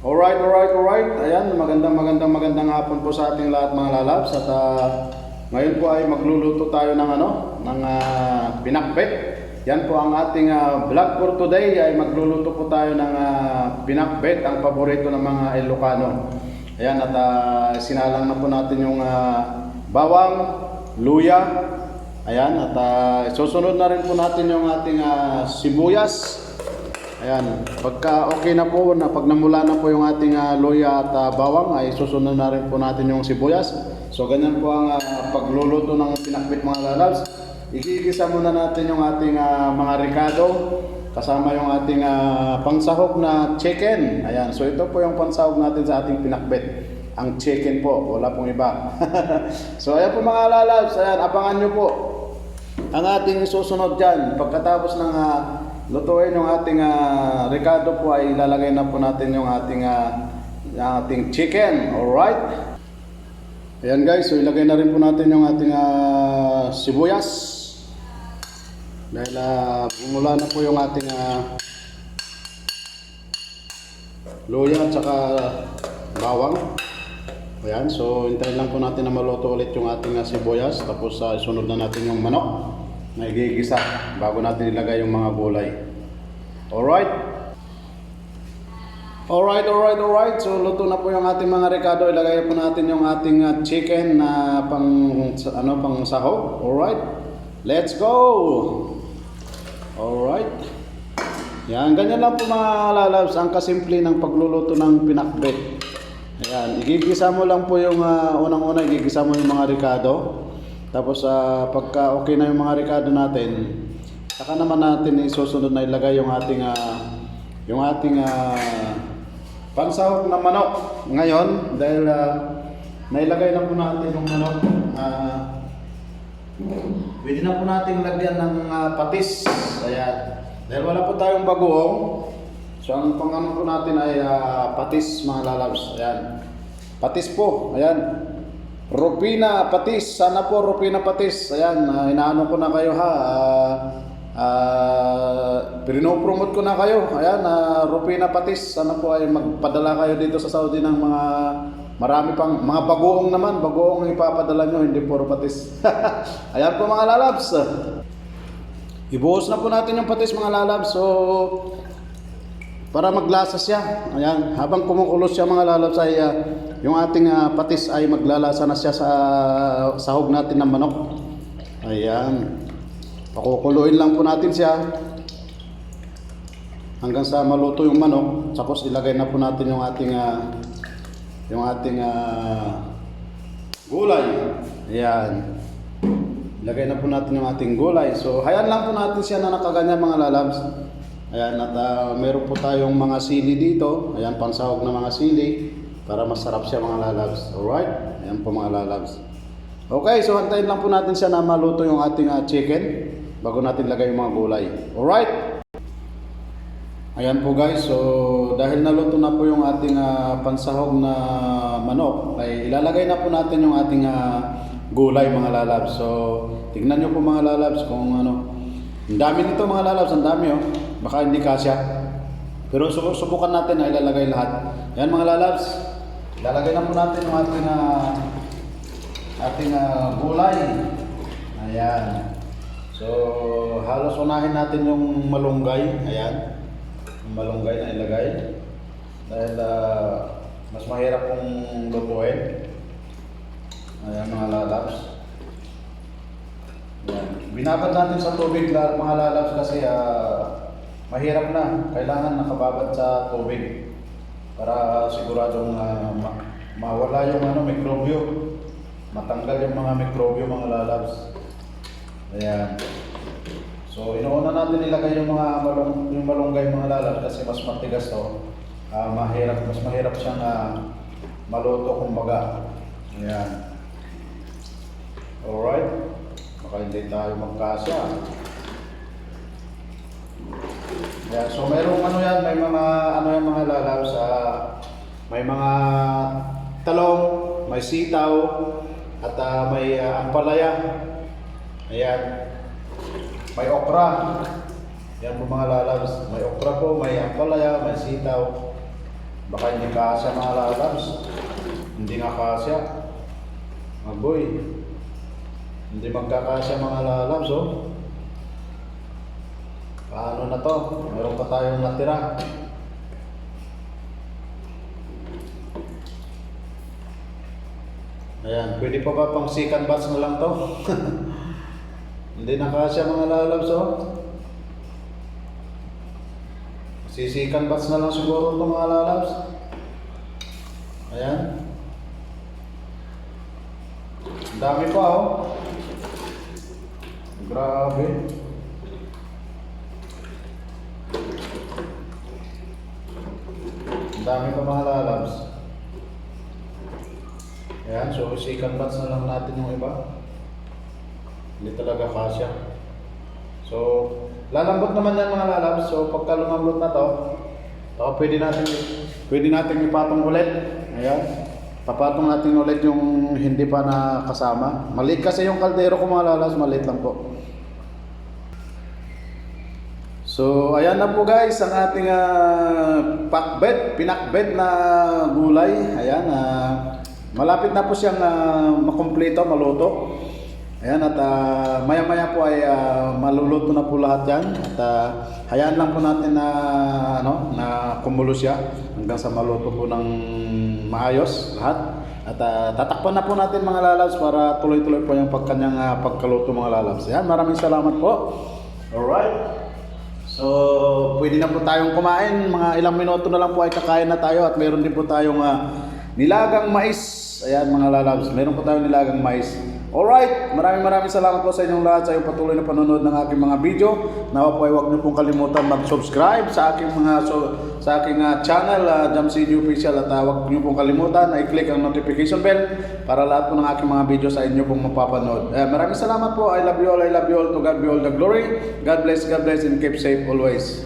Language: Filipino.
Alright. Ayan, magandang hapon po sa ating lahat mga lalabs. At ngayon po ay magluluto tayo ng pinakbet. Yan po ang ating vlog for today. Ay magluluto po tayo ng pinakbet, ang paborito ng mga Ilocano. Ayan, at sinalang na po natin yung bawang, luya. Ayan, at susunod na rin po natin yung ating sibuyas. Ayan, pagka okay na po, pag namula na po yung ating luya at bawang, ay susunod na rin po natin yung sibuyas. So ganyan po ang pagluluto ng pinakbet mga lalabs. Igigisa muna natin yung ating mga ricado, kasama yung ating pangsahog na chicken. Ayan, so ito po yung pangsahog natin sa ating pinakbet. Ang chicken po, wala pong iba. So ayan po mga lalabs, ayan, abangan nyo po ang ating susunod dyan. Pagkatapos ng lutuin yung ating ricado po, ay ilalagay na po natin yung ating chicken. Alright. Ayan guys, so ilagay na rin po natin yung ating sibuyas. Dahil bumula na po yung ating luya at saka bawang. Ayan, so hintayin lang po natin na maluto ulit yung ating sibuyas. Tapos isunod na natin yung manok na igigisa bago natin ilagay yung mga gulay. Alright. So luto na po yung ating mga ricado. Ilagay po natin yung ating chicken na pang sahog. Alright. Let's go. Alright. Yan, ganyan lang po mga lalabs ang kasimple ng pagluluto ng pinakbet. Ayan, igigisa mo lang po yung unang-una, igigisa mo yung mga ricado. Tapos pagka okay na yung mga ricado natin, saka naman natin isusunod na ilagay yung ating pansahog na manok. Ngayon, dahil nailagay na po natin yung manok, pwede na po natin lagyan ng patis. Ayan. Dahil wala po tayong bagoong, so ang pangano po natin ay patis mga lalabs. Ayan. Patis po. Ayan. Rupina patis, sana po Rupina patis. Ayan, inaano ko na kayo ha. Pinopromote ko na kayo. Ayan, Rupina patis, sana po ay magpadala kayo dito sa Saudi ng mga marami pang mga bagoong naman, bagoong ipapadala nyo, hindi puro patis. Ayan po mga lalabs. Ibuhos na po natin yung patis mga lalabs. So para maglasa siya. Ayan, habang kumukulo siya mga lalabs ay yung ating patis ay maglalasa na siya sa sahog natin ng manok. Ayan. Pakukuluin lang po natin siya hanggang sa maluto yung manok. Tapos ilagay na po natin yung ating gulay. Ayan. Ilagay na po natin yung ating gulay. So hayaan lang po natin siya na nakaganyan mga lalabs. Ayan, at meron po tayong mga sili dito. Ayan, pansahog na mga sili para masarap siya mga lalabs. Alright? Ayan po mga lalabs. Okay, so hantayin lang po natin siya na maluto yung ating chicken bago natin lagay yung mga gulay. Alright? Ayan po guys, so dahil naluto na po yung ating pansahog na manok, ay ilalagay na po natin yung ating gulay mga lalabs. So tignan nyo po mga lalabs kung ano. Ang dami nito mga lalabs, ang dami oh. Baka hindi kasya. Pero subukan natin na ilalagay lahat. Yan mga lalabs. Ilalagay na po natin yung ating gulay. Ayan. So halos unahin natin yung malunggay. Ayan. Yung malunggay na ilagay. Dahil mas mahirap kung lutuin. Ayan mga lalabs. Ayan. Binabad natin sa tubig mga lalabs kasi mahirap na. Kailangan nakababad sa tubig para siguradong mawala yung mikrobyo. Matanggal yung mga mikrobyo mga lalabs. Ayan. So inuuna natin ilagay yung malunggay mga lalabs kasi mas matigas to. Mas mahirap siyang maluto kumbaga. Ayan. Alright. Baka hindi tayo magkasya. Yeah, so merong yan, may mga lalabs, may mga talong, may sitaw, at may ampalaya. Ayan. May okra. Yan po mga lalabs. May okra po, may ampalaya, may sitaw. Baka hindi kasya mga lalabs. Hindi nga kasya. Aboy. Hindi magkakasya mga lalabs, oh. Paano na to? Meron pa tayong natira. Ayan, pwede pa ba pang second batch na lang to? Hindi na kasya mga lalabs, oh. Sisikan batch na lang siguro ito mga lalabs. Ayan. Ang dami pa, oh. Grabe. Ang dami pa mga lalabs. Ayan, so second batch na lang natin yung iba. Hindi talaga kasya. So, lalambot naman yan mga lalabs. So, pagka lumambot na to, pwede natin ipatong ulit. Ayan. Papatong natin ulit yung hindi pa nakasama. Maliit kasi yung kaldero ko mga lalabs. Maliit lang po. So, ayan na po guys ang ating pinakbet na gulay. Ayan, malapit na po siyang makumpleto, maluto. Ayan, at maya-maya po ay maluluto na po lahat yan. At hayaan lang po natin na, na kumulo siya hanggang sa maluto po ng maayos lahat. At tatakpan na po natin mga lalabs para tuloy-tuloy po yung pagkanyang pagkaluto mga lalabs. Ayan, maraming salamat po. Alright. So, pwede na po tayong kumain. Mga ilang minuto na lang po ay kakain na tayo. At meron din po tayong nilagang mais. Ayan mga lalabs, meron po tayong nilagang mais. Alright, maraming salamat po sa inyong lahat sa iyong patuloy na panonood ng aking mga video. Nawa po ay huwag niyo pong kalimutan mag-subscribe sa aking channel, Jamcd Official, at huwag niyo pong kalimutan na i-click ang notification bell para lahat po ng aking mga video sa inyo pong mapapanood. Maraming salamat po. I love you all. To God be all the glory. God bless and keep safe always.